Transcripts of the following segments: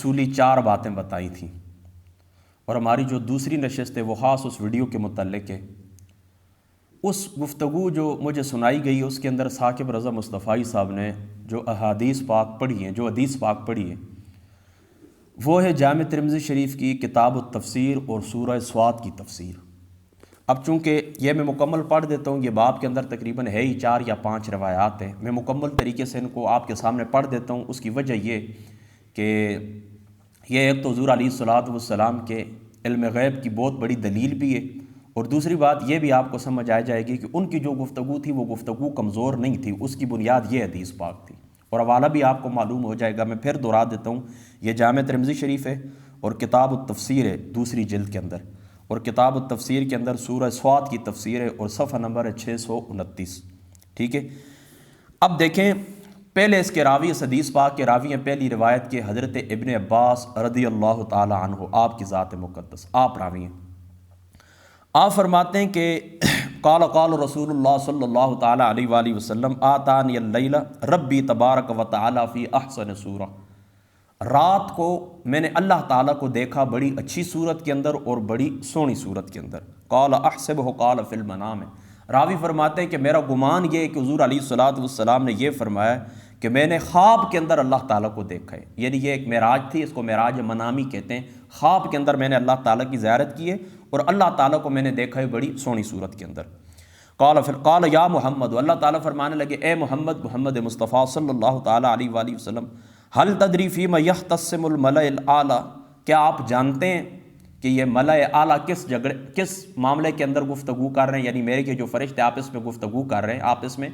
اصولی 4 باتیں بتائی تھیں، اور ہماری جو دوسری نشست ہے وہ خاص اس ویڈیو کے متعلق ہے۔ اس گفتگو جو مجھے سنائی گئی اس کے اندر ثاقب رضا مصطفی صاحب نے جو احادیث پاک پڑھی ہیں، جو حدیث پاک پڑھی ہے، وہ ہے جامع ترمذی شریف کی کتاب التفسیر اور سورہ صاد کی تفسیر۔ اب چونکہ یہ میں مکمل پڑھ دیتا ہوں، یہ باب کے اندر تقریباً ہے ہی 4 یا 5 روایات ہیں، میں مکمل طریقے سے ان کو آپ کے سامنے پڑھ دیتا ہوں۔ اس کی وجہ یہ کہ یہ ایک تو حضور علیہ الصلوۃ والسلام کے علم غیب کی بہت بڑی دلیل بھی ہے، اور دوسری بات یہ بھی آپ کو سمجھ آ جائے گی کہ ان کی جو گفتگو تھی وہ گفتگو کمزور نہیں تھی، اس کی بنیاد یہ حدیث پاک تھی، اور حوالہ بھی آپ کو معلوم ہو جائے گا۔ میں پھر دہرا دیتا ہوں، یہ جامع ترمذی شریف ہے اور کتاب التفسیر ہے دوسری جلد کے اندر، اور کتاب التفسیر کے اندر سورہ صاد کی تفسیر ہے اور صفحہ نمبر ہے 629۔ ٹھیک ہے، اب دیکھیں پہلے اس کے راوی، اس حدیث پاک کے راوی ہیں پہلی روایت کے حضرت ابن عباس رضی اللہ تعالی عنہ، آپ کی ذات مقدس، آپ راوی ہیں۔ آپ فرماتے ہیں کہ قال قال رسول اللہ صلی اللہ تعالی علیہ وآلہ وسلم آتانی اللیلہ ربی تبارک و تعالی فی احسن سورہ، رات کو میں نے اللہ تعالیٰ کو دیکھا بڑی اچھی صورت کے اندر اور بڑی سونی صورت کے اندر۔ قال احسبہ قال فی المنام، راوی فرماتے ہیں کہ میرا گمان یہ ہے کہ حضور علیہ الصلوۃ والسلام نے یہ فرمایا کہ میں نے خواب کے اندر اللہ تعالیٰ کو دیکھا ہے، یعنی یہ ایک معراج تھی، اس کو معراج منامی کہتے ہیں۔ خواب کے اندر میں نے اللہ تعالیٰ کی زیارت کی ہے اور اللہ تعالیٰ کو میں نے دیکھا ہے بڑی سونی صورت کے اندر۔ قال یا محمد، اللہ تعالیٰ فرمانے لگے اے محمد، محمد مصطفیٰ صلی اللہ تعالیٰ علیہ وآلہ وسلم، هل تدری فیما یختصم الملأ الاعلیٰ، کیا آپ جانتے ہیں کہ یہ ملأ اعلیٰ کس معاملے کے اندر گفتگو کر رہے ہیں؟ یعنی میرے کے جو فرشتے آپس میں گفتگو کر رہے ہیں، آپس میں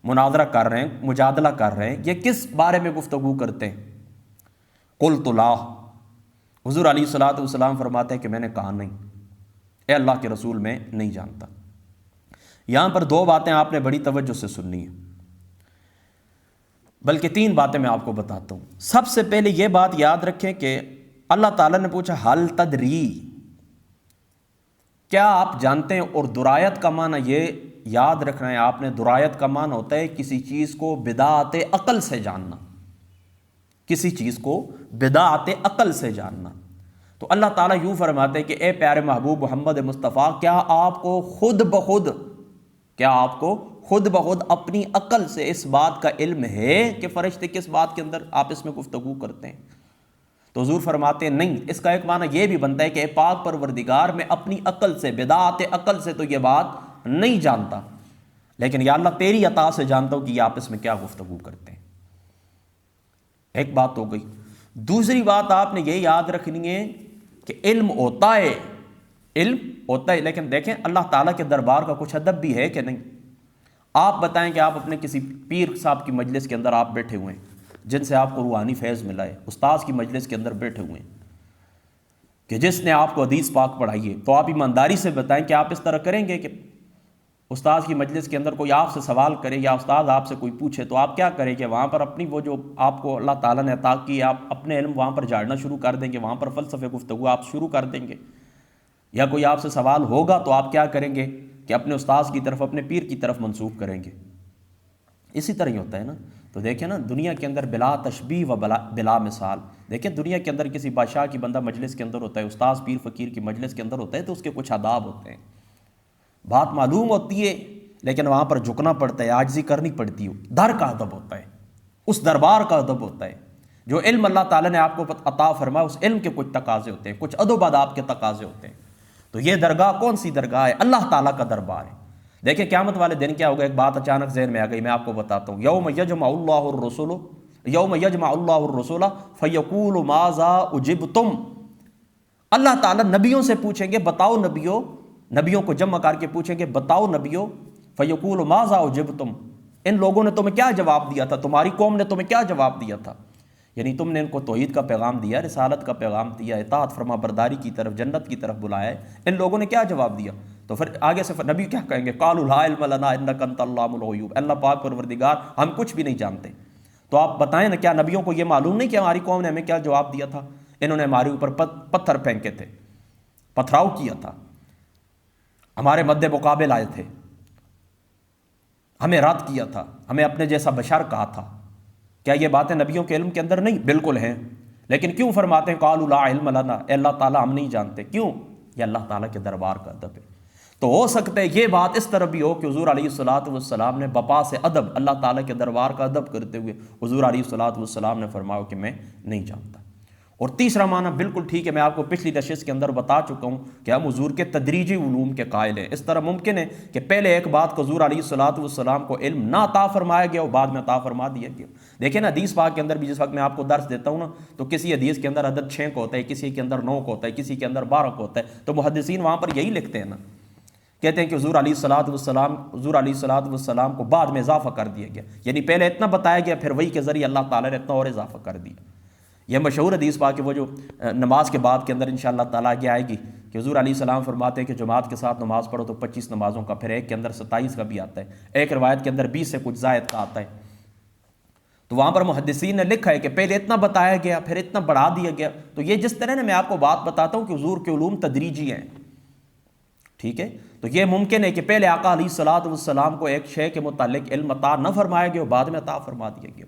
مناظرہ کر رہے ہیں، مجادلہ کر رہے ہیں، یہ کس بارے میں گفتگو کرتے ہیں؟ قلت لا، حضور علیہ الصلوۃ والسلام فرماتے ہیں کہ میں نے کہا نہیں، اے اللہ کے رسول میں نہیں جانتا۔ یہاں پر 2 باتیں آپ نے بڑی توجہ سے سننی ہیں، بلکہ 3 باتیں میں آپ کو بتاتا ہوں۔ سب سے پہلے یہ بات یاد رکھیں کہ اللہ تعالیٰ نے پوچھا حل تدری، کیا آپ جانتے ہیں؟ اور درایت کا معنی یہ یاد رکھنا ہے آپ نے، درایت کا معنی ہوتا ہے کسی چیز کو بدعت عقل سے جاننا، کسی چیز کو بدعت عقل سے جاننا۔ تو اللہ تعالیٰ یوں فرماتے ہیں کہ اے پیارے محبوب محمد مصطفیٰ، کیا آپ کو خود بخود اپنی عقل سے اس بات کا علم ہے کہ فرشتے کس بات کے اندر آپس میں گفتگو کرتے ہیں؟ تو حضور فرماتے ہیں نہیں۔ اس کا ایک معنی یہ بھی بنتا ہے کہ اے پاک پروردگار، میں اپنی عقل سے، بدعت عقل سے تو یہ بات نہیں جانتا، لیکن یا اللہ تیری عطا سے جانتا ہوں کہ یہ آپس میں کیا گفتگو کرتے ہیں۔ ایک بات ہو گئی۔ دوسری بات آپ نے یہ یاد رکھنی ہے کہ علم ہوتا ہے، لیکن دیکھیں اللہ تعالیٰ کے دربار کا کچھ ادب بھی ہے کہ نہیں۔ آپ بتائیں کہ آپ اپنے کسی پیر صاحب کی مجلس کے اندر آپ بیٹھے ہوئے ہیں جن سے آپ کو روحانی فیض ملا ہے، استاذ کی مجلس کے اندر بیٹھے ہوئے ہیں کہ جس نے آپ کو حدیث پاک پڑھائی ہے، تو آپ ایمانداری سے بتائیں کہ آپ اس طرح کریں گے کہ استاذ کی مجلس کے اندر کوئی آپ سے سوال کرے یا استاذ آپ سے کوئی پوچھے تو آپ کیا کریں گے؟ وہاں پر اپنی وہ جو آپ کو اللہ تعالیٰ نے عطا کی، آپ اپنے علم وہاں پر جھاڑنا شروع کر دیں گے، وہاں پر فلسفے گفتگو آپ شروع کر دیں گے؟ یا کوئی آپ سے سوال ہوگا تو آپ کیا کریں گے کہ اپنے استاذ کی طرف، اپنے پیر کی طرف منسوخ کریں گے؟ اسی طرح ہی ہوتا ہے نا۔ تو دیکھیں نا، دنیا کے اندر بلا تشبیہ و بلا مثال، دیکھیں دنیا کے اندر کسی بادشاہ کی بندہ مجلس کے اندر ہوتا ہے، استاذ پیر فقیر کی مجلس کے اندر ہوتا ہے، تو اس کے کچھ آداب ہوتے ہیں، بات معلوم ہوتی ہے لیکن وہاں پر جھکنا پڑتا ہے، عاجزی کرنی پڑتی ہے، در کا ادب ہوتا ہے، اس دربار کا ادب ہوتا ہے۔ جو علم اللہ تعالیٰ نے آپ کو عطا فرمایا، اس علم کے کچھ تقاضے ہوتے ہیں، کچھ ادب آداب کے تقاضے ہوتے ہیں۔ تو یہ درگاہ کون سی درگاہ ہے؟ اللہ تعالیٰ کا دربار ہے۔ دیکھیں قیامت والے دن کیا ہوگا، ایک بات اچانک ذہن میں آ گئی، میں آپ کو بتاتا ہوں۔ یوم یجمع اللہ الرسول فیقول ماذا اجبتم، اللہ تعالیٰ نبیوں سے پوچھیں گے بتاؤ نبیوں کو جمع کر کے پوچھیں گے بتاؤ نبیوں، فیقول ماذا اجبتم، ان لوگوں نے تمہیں کیا جواب دیا تھا، تمہاری قوم نے تمہیں کیا جواب دیا تھا؟ یعنی تم نے ان کو توحید کا پیغام دیا، رسالت کا پیغام دیا، اطاعت فرما برداری کی طرف، جنت کی طرف بلایا ہے، ان لوگوں نے کیا جواب دیا؟ تو پھر آگے سے نبی کیا کہیں گے؟ قالوا لا علم لنا انک انت علام الغیوب، اللہ پاک پروردگار ہم کچھ بھی نہیں جانتے۔ تو آپ بتائیں نا، کیا نبیوں کو یہ معلوم نہیں کہ ہماری قوم نے ہمیں کیا جواب دیا تھا؟ انہوں نے ہمارے اوپر پتھر پھینکے تھے، پتھراؤ کیا تھا، ہمارے مد مقابل آئے تھے، ہمیں رد کیا تھا، ہمیں اپنے جیسا بشر کہا تھا۔ کیا یہ باتیں نبیوں کے علم کے اندر نہیں؟ بالکل ہیں، لیکن کیوں فرماتے ہیں قالوا لا علم لنا، اے اللہ تعالیٰ ہم نہیں جانتے؟ کیوں؟ یہ اللہ تعالیٰ کے دربار کا ادب ہے۔ تو ہو سکتا ہے یہ بات اس طرح بھی ہو کہ حضور علیہ الصلوۃ والسلام نے بپا سے ادب، اللہ تعالیٰ کے دربار کا ادب کرتے ہوئے حضور علیہ الصلوۃ والسلام نے فرمایا کہ میں نہیں جانتا۔ اور تیسرا معنی بالکل ٹھیک ہے، میں آپ کو پچھلی نشست کے اندر بتا چکا ہوں کہ ہم حضور کے تدریجی علوم کے قائل ہیں۔ اس طرح ممکن ہے کہ پہلے ایک بات کو حضور علیہ الصلوۃ والسلام کو علم نہ عطا فرمایا گیا اور بعد میں عطا فرما دیا گیا۔ دیکھیں نا حدیث پاک کے اندر بھی جس وقت میں آپ کو درس دیتا ہوں نا، تو کسی حدیث کے اندر عدد 6 کو ہوتا ہے، کسی کے اندر 9 کو ہوتا ہے، کسی کے اندر 12 کو ہوتا ہے، تو محدثین وہاں پر یہی لکھتے ہیں نا، کہتے ہیں کہ حضور علیہ الصلوۃ والسلام کو بعد میں اضافہ کر دیا گیا، یعنی پہلے اتنا بتایا گیا، پھر وہی کے ذریعے اللہ تعالیٰ نے اتنا اور اضافہ کر دیا۔ یہ مشہور حدیث پاک ہے، وہ جو نماز کے باب کے اندر انشاءاللہ تعالیٰ آگے آئے گی، کہ حضور علیہ السلام فرماتے ہیں کہ جماعت کے ساتھ نماز پڑھو تو 25 نمازوں کا، پھر ایک کے اندر 27 کا بھی آتا ہے، ایک روایت کے اندر 20 سے کچھ زائد کا آتا ہے۔ تو وہاں پر محدثین نے لکھا ہے کہ پہلے اتنا بتایا گیا پھر اتنا بڑھا دیا گیا۔ تو یہ جس طرح میں آپ کو بات بتاتا ہوں کہ حضور کے علوم تدریجی ہیں، ٹھیک ہے، تو یہ ممکن ہے کہ پہلے آقا علیہ الصلوۃ والسلام کو ایک شے کے متعلق علم عطا نہ فرمایا گیا، بعد میں عطا فرما دیا گیا۔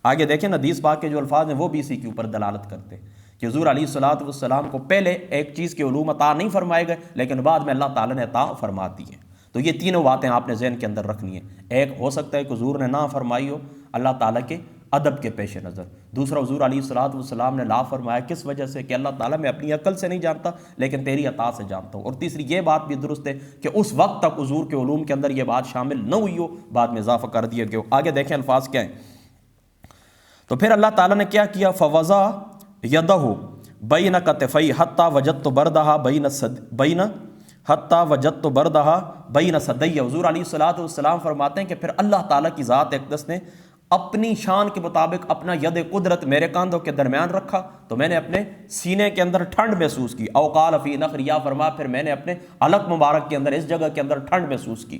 آگے دیکھیں نا حدیث پاک کے جو الفاظ ہیں وہ بھی اسی کے اوپر دلالت کرتے ہیں کہ حضور علیہ الصلوۃ والسلام کو پہلے ایک چیز کے علوم عطا نہیں فرمائے گئے، لیکن بعد میں اللہ تعالیٰ نے عطا فرما دی ہیں۔ تو یہ تینوں باتیں آپ نے ذہن کے اندر رکھنی ہیں۔ ایک ہو سکتا ہے کہ حضور نے نہ فرمائی ہو اللہ تعالیٰ کے ادب کے پیش نظر، دوسرا حضور علیہ الصلوۃ والسلام نے لا فرمایا کس وجہ سے کہ اللہ تعالیٰ میں اپنی عقل سے نہیں جانتا لیکن تیری عطا سے جانتا ہوں، اور تیسری یہ بات بھی درست ہے کہ اس وقت تک حضور کے علوم کے اندر یہ بات شامل نہ ہوئی ہو، بعد میں اضافہ کر دیا گیا ہو۔ آگے دیکھیں الفاظ کیا ہیں۔ تو پھر اللہ تعالیٰ نے کیا کیا؟ فوضع یدہ بین کتفی حتی وجدت بردہا بین صدی۔ حضور علیہ الصلوۃ والسلام فرماتے ہیں کہ پھر اللہ تعالیٰ کی ذات اقدس نے اپنی شان کے مطابق اپنا ید قدرت میرے کاندھوں کے درمیان رکھا، تو میں نے اپنے سینے کے اندر ٹھنڈ محسوس کی۔ او قال فی نخر، یا فرما پھر میں نے اپنے حلق مبارک کے اندر اس جگہ کے اندر ٹھنڈ محسوس کی۔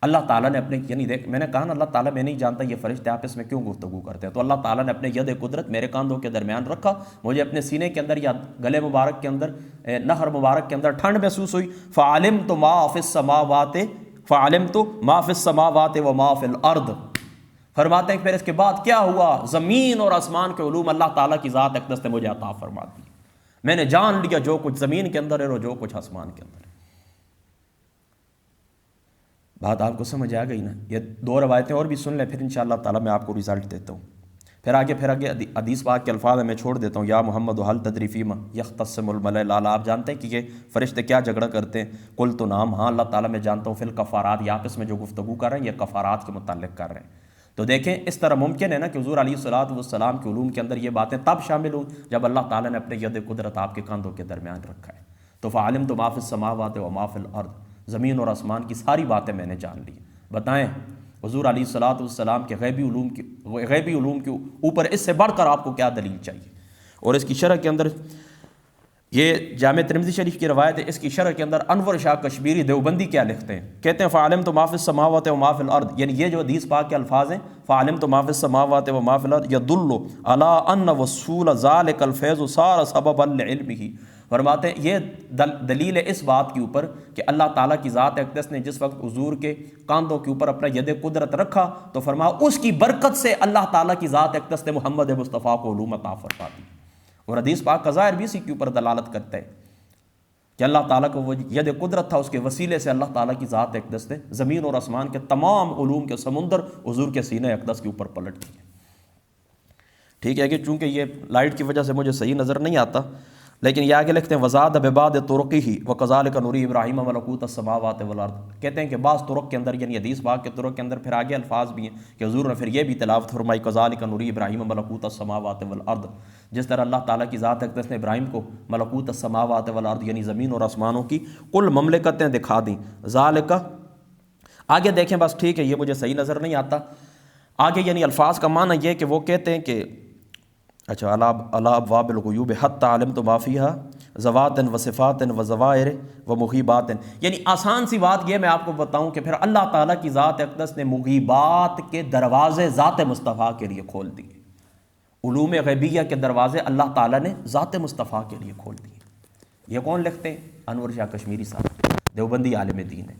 اللہ تعالیٰ نے اپنے، یعنی دیکھ میں نے کہا نا اللہ تعالیٰ میں نہیں جانتا یہ فرشتے آپس میں کیوں گفتگو کرتے ہیں، تو اللہ تعالیٰ نے اپنے ید قدرت میرے کاندھوں کے درمیان رکھا، مجھے اپنے سینے کے اندر یا گلے مبارک کے اندر، نہر مبارک کے اندر ٹھنڈ محسوس ہوئی۔ فعلمت ما فی السماوات وما فی الارض۔ فرماتے ہیں کہ پھر اس کے بعد کیا ہوا؟ زمین اور آسمان کے علوم اللہ تعالیٰ کی ذات اقدس نے مجھے عطا فرما دی، میں نے جان لیا جو کچھ زمین کے اندر ہے اور جو کچھ آسمان کے اندر ہے۔ بات آپ کو سمجھ آ گئی نا؟ یہ دو روایتیں اور بھی سن لیں، پھر انشاءاللہ تعالیٰ میں آپ کو رزلٹ دیتا ہوں۔ پھر آگے حدیث پاک کے الفاظ میں چھوڑ دیتا ہوں۔ یا محمد حل تدری فیما یختصم الملأ الاعلی، آپ جانتے ہیں کہ یہ فرشتے کیا جھگڑا کرتے ہیں؟ قلت نعم، ہاں اللہ تعالیٰ میں جانتا ہوں، فی الکفارات، یہ آپس میں جو گفتگو کر رہے ہیں یہ کفارات کے متعلق کر رہے ہیں۔ تو دیکھیں اس طرح ممکن ہے نا کہ حضور علیہ الصلوۃ والسلام کے علوم کے اندر یہ باتیں تب شامل ہوں جب اللہ تعالیٰ نے اپنے ید قدرت آپ کے کاندھوں کے درمیان رکھا ہے۔ تو فعلمت ما فی السماوات وما فی الارض، زمین اور آسمان کی ساری باتیں میں نے جان لی۔ بتائیں حضور علیہ الصلوۃ والسلام کے غیبی علوم کے اوپر اس سے بڑھ کر آپ کو کیا دلیل چاہیے؟ اور اس کی شرح کے اندر یہ جامع ترمذی شریف کی روایت ہے، اس کی شرح کے اندر انور شاہ کشمیری دیوبندی کیا لکھتے ہیں؟ کہتے ہیں فعلمت ما فی السماوات وما فی الارض، یعنی یہ جو حدیث پاک کے الفاظ ہیں فعلمت ما فی السماوات وما فی الارض یدل علی ان وصول ذلک الفیض صار سببا لعلمہ۔ فرماتے ہیں یہ دلیل ہے اس بات کے اوپر کہ اللہ تعالیٰ کی ذات اقدس نے جس وقت حضور کے کاندھوں کے اوپر اپنا ید قدرت رکھا تو فرمایا اس کی برکت سے اللہ تعالیٰ کی ذات اقدس نے محمد مصطفیٰ کو علوم عطا فرما دی۔ اور حدیث پاک کا ظاہر بھی اسی کے اوپر دلالت کرتا ہے کہ اللہ تعالیٰ کو وہ ید قدرت تھا، اس کے وسیلے سے اللہ تعالیٰ کی ذات اقدس نے زمین اور آسمان کے تمام علوم کے سمندر حضور کے سینہ اقدس کے اوپر پلٹ دیے۔ ٹھیک ہے کہ چونکہ یہ لائٹ کی وجہ سے مجھے صحیح نظر نہیں آتا، لیکن یہ آگے لکھتے ہیں وزاد ببعد طرقہ وکذالک نری ابراہیم ملکوت السماوات والارض۔ کہتے ہیں کہ بعض طرق کے اندر، یعنی حدیث پاک کے طرق کے اندر پھر آگے الفاظ بھی ہیں کہ حضور نے پھر یہ بھی تلاوت فرمائی کذالک نری ابراہیم ملکوت السماوات والارض، جس طرح اللہ تعالیٰ کی ذات اقدس نے ابراہیم کو ملکوت السماوات والارض یعنی زمین اور آسمانوں کی کل مملکتیں دکھا دیں۔ ذالک آگے دیکھیں، بس ٹھیک ہے یہ مجھے صحیح نظر نہیں آتا آگے، یعنی الفاظ کا معنی یہ کہ وہ کہتے ہیں کہ اچھا علی ابواب الغیوب حتی علمت ما فیہا ذوات و صفات و ظواہر و مغیبات، یعنی آسان سی بات یہ میں آپ کو بتاؤں کہ پھر اللہ تعالیٰ کی ذات اقدس نے مغیبات کے دروازے ذات مصطفیٰ کے لیے کھول دیے۔ علوم غیبیہ کے دروازے اللہ تعالیٰ نے ذات مصطفیٰ کے لیے کھول دیے۔ یہ کون لکھتے ہیں؟ انور شاہ کشمیری صاحب، دیوبندی عالم دین ہے۔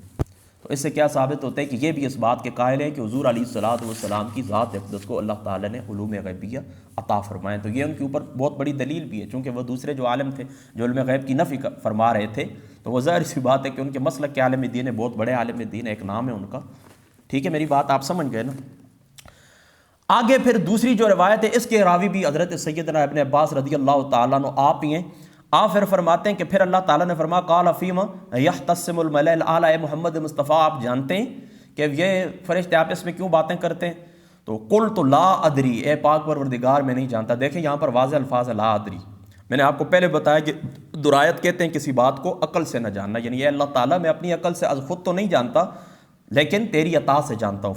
تو اس سے کیا ثابت ہوتا ہے کہ یہ بھی اس بات کے قائل ہیں کہ حضور علیہ الصلوۃ والسلام کی ذات اقدس کو اللہ تعالیٰ نے علوم غیبیہ عطا فرمائے. تو یہ ان کے اوپر بہت بڑی دلیل بھی ہے، چونکہ وہ دوسرے جو عالم تھے جو علم غیب کی نفی فرما رہے تھے، تو وہ ظاہر سی بات ہے کہ ان کے مسلک کے عالم دین ہے، بہت بڑے عالم دین ہے، ایک نام ہے ان کا. ٹھیک ہے، میری بات آپ سمجھ گئے نا. آگے پھر دوسری جو روایت ہے اس کے راوی بھی حضرت سیدنا ابن عباس رضی اللہ تعالیٰ عنہ آپ ہی ہیں. آپ پھر فرماتے ہیں کہ پھر اللہ تعالیٰ نے فرمایا قال فیما یختصم الملأ الاعلی، محمد مصطفیٰ آپ جانتے ہیں کہ یہ فرشتے آپس میں کیوں باتیں کرتے ہیں؟ تو قلت لا ادری، اے پاک پروردگار میں نہیں جانتا. دیکھیں یہاں پر واضح الفاظ ہے لا ادری. میں نے آپ کو پہلے بتایا کہ درایت کہتے ہیں کسی بات کو عقل سے نہ جاننا، یعنی اے اللہ تعالیٰ میں اپنی عقل سے از خود تو نہیں جانتا لیکن تیری عطا سے جانتا ہوں.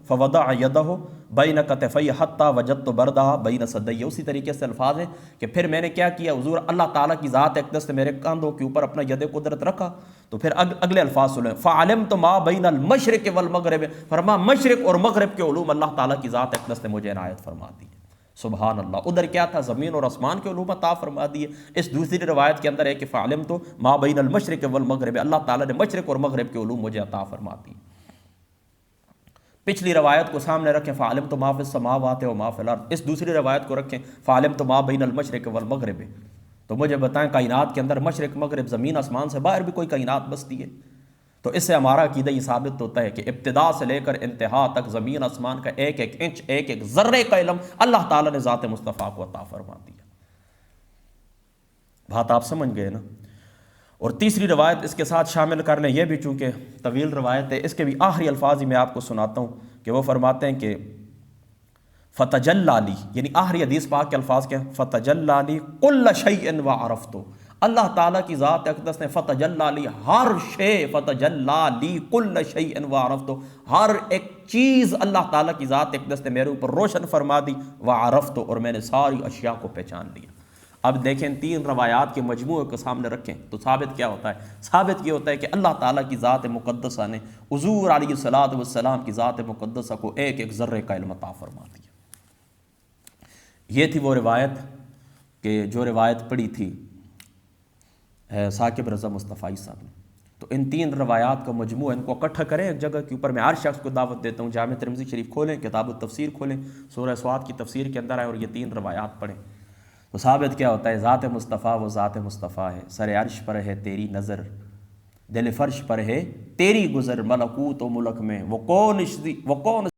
فوضع یدہ بین کتفی حتی وجدت بردہا بین صدی. اسی طریقے سے الفاظ ہیں کہ پھر میں نے کیا کیا، حضور اللہ تعالیٰ کی ذات اقدس نے میرے کاندھوں کے اوپر اپنا ید قدرت رکھا. تو پھر اگلے الفاظ سنیں، فعلمت ما بین المشرق والمغرب، فرما مشرق اور مغرب کے علوم اللہ تعالیٰ کی ذات اقدس نے مجھے عنایت فرما دی. سبحان اللہ. ادھر کیا تھا، زمین اور آسمان کے علوم عطا فرما دیے. اس دوسری روایت کے اندر ہے کہ فعلمت ما بین المشرق والمغرب، اللہ تعالیٰ نے مشرق اور مغرب کے علوم مجھے عطا فرما دی. پچھلی روایت کو سامنے رکھیں، فعلمت ما فی السماوات و ما فی الارض. اس دوسری روایت کو رکھیں، فعلمت ما بین المشرق والمغرب. تو مجھے بتائیں کائنات کے اندر مشرق مغرب، زمین آسمان سے باہر بھی کوئی کائنات بستی ہے؟ تو اس سے ہمارا عقیدہ یہ ثابت ہوتا ہے کہ ابتدا سے لے کر انتہا تک زمین آسمان کا ایک ایک انچ، ایک ایک ذرے کا علم اللہ تعالیٰ نے ذات مصطفیٰ کو عطا فرما دیا. بات آپ سمجھ گئے نا. اور تیسری روایت اس کے ساتھ شامل کر لیں، یہ بھی چونکہ طویل روایت ہے، اس کے بھی آخری الفاظ ہی میں آپ کو سناتا ہوں کہ وہ فرماتے ہیں کہ فتجلی لی، یعنی آخری حدیث پاک کے الفاظ کیا ہیں، فتجلی لی کل شیء وعرفتہ. اللہ تعالیٰ کی ذات اقدس نے فتجلی لی ہر شے، فتجلی لی کل شیء وعرفتہ، ہر ایک چیز اللہ تعالیٰ کی ذات اقدس نے میرے اوپر روشن فرما دی. وعرفتہ، اور میں نے ساری اشیاء کو پہچان لیا. اب دیکھیں تین روایات کے مجموعے کو سامنے رکھیں تو ثابت کیا ہوتا ہے؟ ثابت یہ ہوتا ہے کہ اللہ تعالیٰ کی ذات مقدسہ نے حضور علیہ الصلوۃ والسلام کی ذات مقدسہ کو ایک ایک ذرے کا علم عطا فرما دیا. یہ تھی وہ روایت کہ جو روایت پڑھی تھی ثاقب رضا مصطفی صاحب نے. تو ان تین روایات کا مجموعہ، ان کو اکٹھا کریں ایک جگہ کے اوپر. میں ہر شخص کو دعوت دیتا ہوں جامع ترمذی شریف کھولیں، کتاب التفسیر کھولیں، سورہ صاد کی تفسیر کے اندر آئے اور یہ تین روایات پڑھیں. تو ثابت کیا ہوتا ہے؟ ذات مصطفیٰ وہ ذات مصطفیٰ ہے، سر عرش پر ہے تیری نظر، دل فرش پر ہے تیری گزر، ملکوت و ملک میں وہ کون